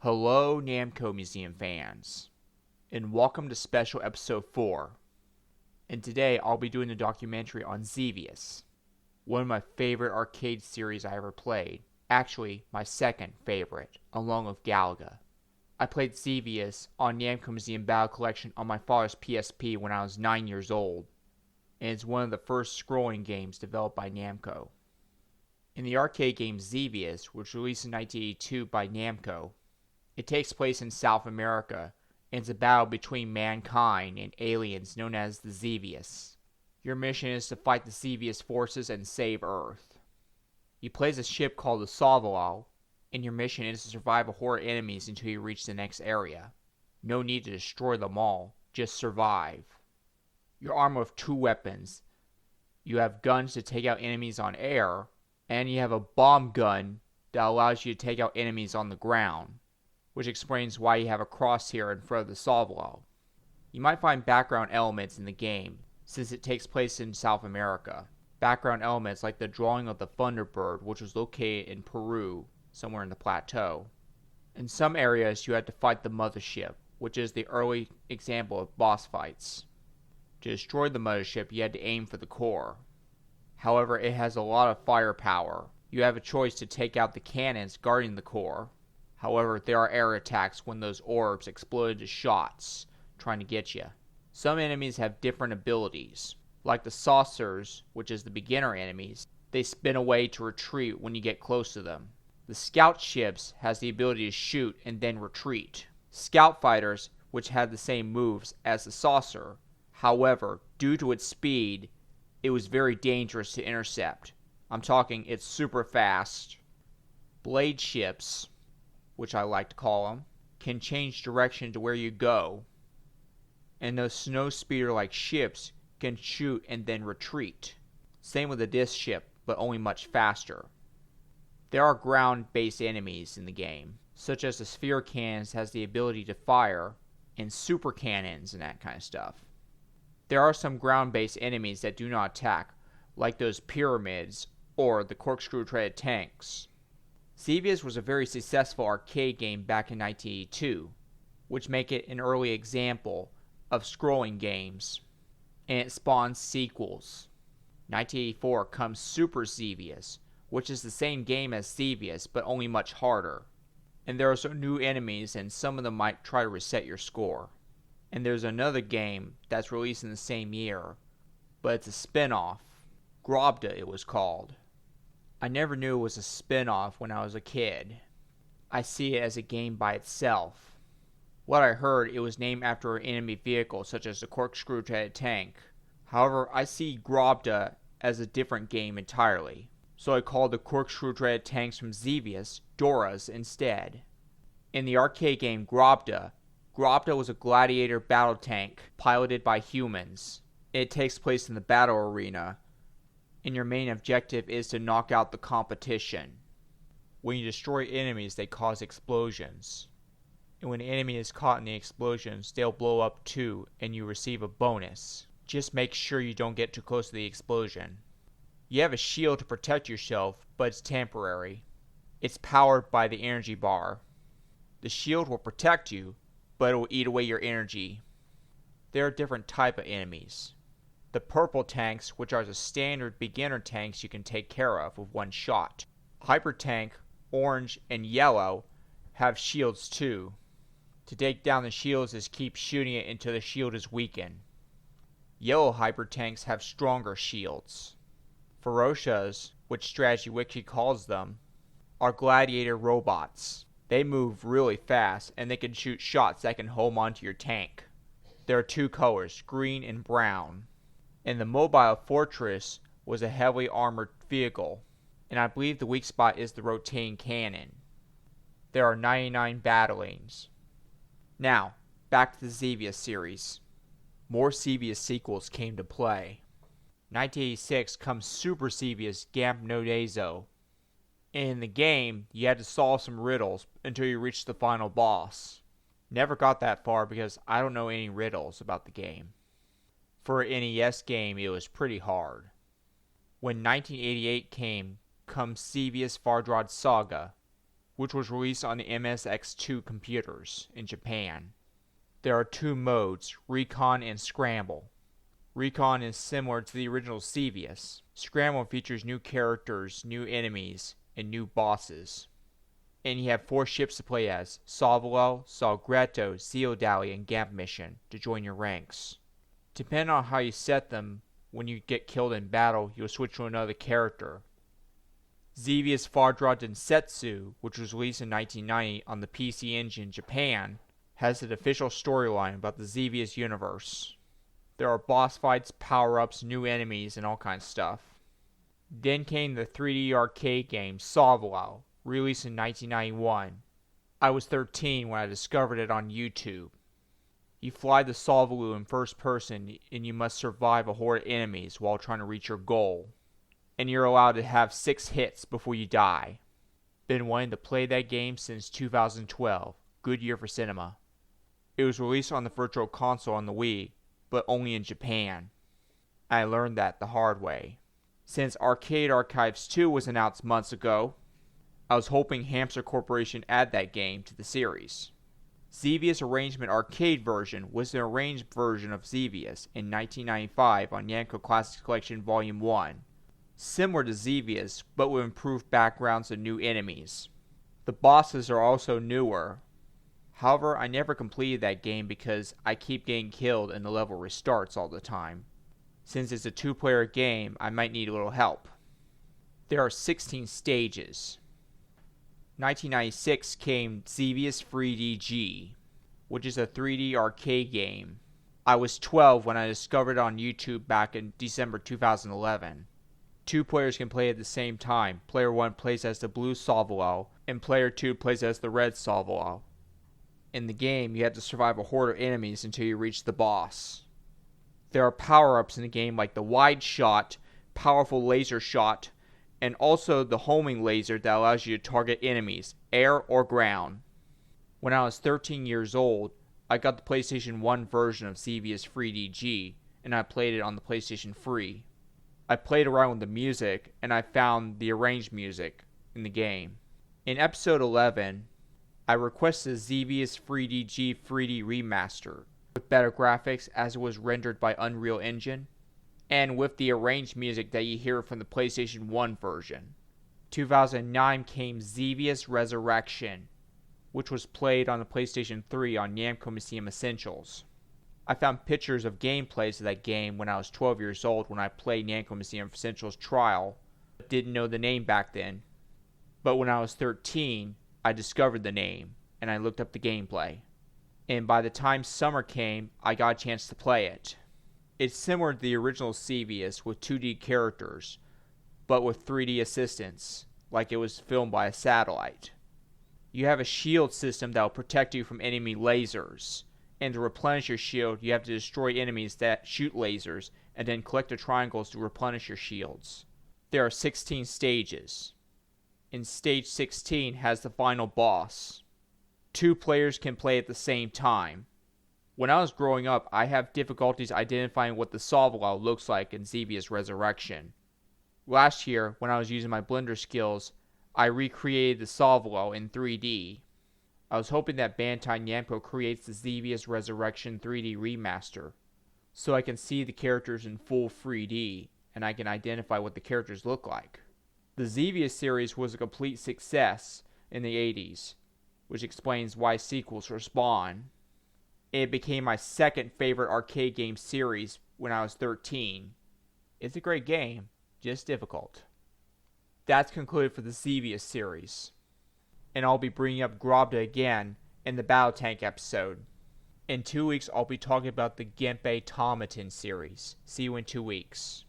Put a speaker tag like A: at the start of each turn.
A: Hello, Namco Museum fans, and welcome to special episode 4. And today I'll be doing a documentary on Xevious, one of my favorite arcade series I ever played. Actually, my second favorite, along with Galaga. I played Xevious on Namco Museum Battle Collection on my father's PSP when I was 9 years old, and it's one of the first scrolling games developed by Namco. In the arcade game Xevious, which was released in 1982 by Namco, it takes place in South America, and it's a battle between mankind and aliens known as the Xevious. Your mission is to fight the Xevious forces and save Earth. You play as a ship called the Xevious, and your mission is to survive a horde of enemies until you reach the next area. No need to destroy them all, just survive. You're armed with 2 weapons. You have guns to take out enemies on air, and you have a bomb gun that allows you to take out enemies on the ground, which explains why you have a crosshair in front of the Xevious. You might find background elements in the game, since it takes place in South America. Background elements like the drawing of the Thunderbird, which was located in Peru, somewhere in the plateau. In some areas you had to fight the mothership, which is the early example of boss fights. To destroy the mothership, you had to aim for the core. However, it has a lot of firepower. You have a choice to take out the cannons guarding the core. However, there are air attacks when those orbs explode into shots, trying to get you. Some enemies have different abilities. Like the saucers, which is the beginner enemies, they spin away to retreat when you get close to them. The scout ships has the ability to shoot and then retreat. Scout fighters, which had the same moves as the saucer. However, due to its speed, it was very dangerous to intercept. I'm talking it's super fast. Blade ships, which I like to call them, can change direction to where you go. And those snow speeder-like ships can shoot and then retreat. Same with the disc ship, but only much faster. There are ground-based enemies in the game, such as the sphere cannons has the ability to fire, and super cannons and that kind of stuff. There are some ground-based enemies that do not attack, like those pyramids or the corkscrew-treaded tanks. Xevious was a very successful arcade game back in 1982, which make it an early example of scrolling games, and it spawns sequels. 1984 comes Super Xevious, which is the same game as Xevious but only much harder. And there are some new enemies, and some of them might try to reset your score. And there's another game that's released in the same year, but it's a spin-off. Grobda it was called. I never knew it was a spin-off when I was a kid. I see it as a game by itself. What I heard, it was named after an enemy vehicle such as the corkscrew-treaded tank. However, I see Grobda as a different game entirely. So I called the corkscrew-treaded tanks from Xevious Doras instead. In the arcade game Grobda was a gladiator battle tank piloted by humans. It takes place in the battle arena, and your main objective is to knock out the competition. When you destroy enemies, they cause explosions. And when an enemy is caught in the explosions, they'll blow up too, and you receive a bonus. Just make sure you don't get too close to the explosion. You have a shield to protect yourself, but it's temporary. It's powered by the energy bar. The shield will protect you, but it will eat away your energy. There are different types of enemies. The purple tanks, which are the standard beginner tanks you can take care of with one shot. Hyper tank, orange, and yellow have shields too. To take down the shields is keep shooting it until the shield is weakened. Yellow hyper tanks have stronger shields. Ferocias, which Strategy Wiki calls them, are gladiator robots. They move really fast, and they can shoot shots that can hold onto your tank. There are 2 colors, green and brown. And the Mobile Fortress was a heavily armored vehicle, and I believe the weak spot is the rotating cannon. There are 99 battle lanes. Now, back to the Xevious series. More Xevious sequels came to play. 1986 comes Super Xevious Gamnodazo. In the game, you had to solve some riddles until you reached the final boss. Never got that far because I don't know any riddles about the game. For an NES game, it was pretty hard. When 1988 came, comes Xevious Fardrod Saga. which was released on the MSX2 computers in Japan. There are two modes, Recon and Scramble. Recon is similar to the original Xevious. Scramble features new characters, new enemies, and new bosses. And you have 4 ships to play as, Salvalo, Salgretto, Zeodali, and Gamp Mission to join your ranks. Depending on how you set them, when you get killed in battle, you'll switch to another character. Xevious Fardra Densetsu, which was released in 1990 on the PC Engine Japan, has an official storyline about the Xevious universe. There are boss fights, power-ups, new enemies, and all kinds of stuff. Then came the 3D arcade game Salvalo, released in 1991. I was 13 when I discovered it on YouTube. You fly the Salvalo in first person and you must survive a horde of enemies while trying to reach your goal. And you're allowed to have 6 hits before you die. Been wanting to play that game since 2012. Good year for cinema. It was released on the Virtual Console on the Wii, but only in Japan. I learned that the hard way. Since Arcade Archives 2 was announced months ago, I was hoping Hamster Corporation add that game to the series. Xevious Arrangement Arcade version was an arranged version of Xevious in 1995 on Namco Classics Collection Volume 1. Similar to Xevious, but with improved backgrounds and new enemies. The bosses are also newer. However, I never completed that game because I keep getting killed and the level restarts all the time. Since it's a 2-player game, I might need a little help. There are 16 stages. 1996 came Xevious 3DG, which is a 3D arcade game. I was 12 when I discovered it on YouTube back in December 2011. 2 players can play at the same time. Player 1 plays as the blue Salvalo, and player 2 plays as the red Salvalo. In the game, you have to survive a horde of enemies until you reach the boss. There are power-ups in the game like the wide shot, powerful laser shot, and also the homing laser that allows you to target enemies, air or ground. When I was 13 years old, I got the PlayStation 1 version of Xevious 3DG, and I played it on the PlayStation 3. I played around with the music, and I found the arranged music in the game. In episode 11, I requested Xevious 3DG 3D Remaster with better graphics as it was rendered by Unreal Engine, and with the arranged music that you hear from the PlayStation 1 version. 2009 came Xevious Resurrection, which was played on the PlayStation 3 on Namco Museum Essentials. I found pictures of gameplays of that game when I was 12 years old when I played Namco Museum Essentials Trial, but didn't know the name back then. But when I was 13, I discovered the name, and I looked up the gameplay. And by the time summer came, I got a chance to play it. It's similar to the original Xevious with 2D characters, but with 3D assistance, like it was filmed by a satellite. You have a shield system that will protect you from enemy lasers, and to replenish your shield, you have to destroy enemies that shoot lasers, and then collect the triangles to replenish your shields. There are 16 stages. And stage 16 has the final boss. 2 players can play at the same time. When I was growing up, I have difficulties identifying what the Salvalo looks like in Xevious Resurrection. Last year, when I was using my Blender skills, I recreated the Salvalo in 3D. I was hoping that Bandai Namco creates the Xevious Resurrection 3D Remaster, so I can see the characters in full 3D, and I can identify what the characters look like. The Xevious series was a complete success in the 80s, which explains why sequels were spawned. It became my second favorite arcade game series when I was 13. It's a great game, just difficult. That's concluded for the Xevious series. And I'll be bringing up Grobda again in the Battle Tank episode. In 2 weeks, I'll be talking about the Genpei Tomatin series. See you in 2 weeks.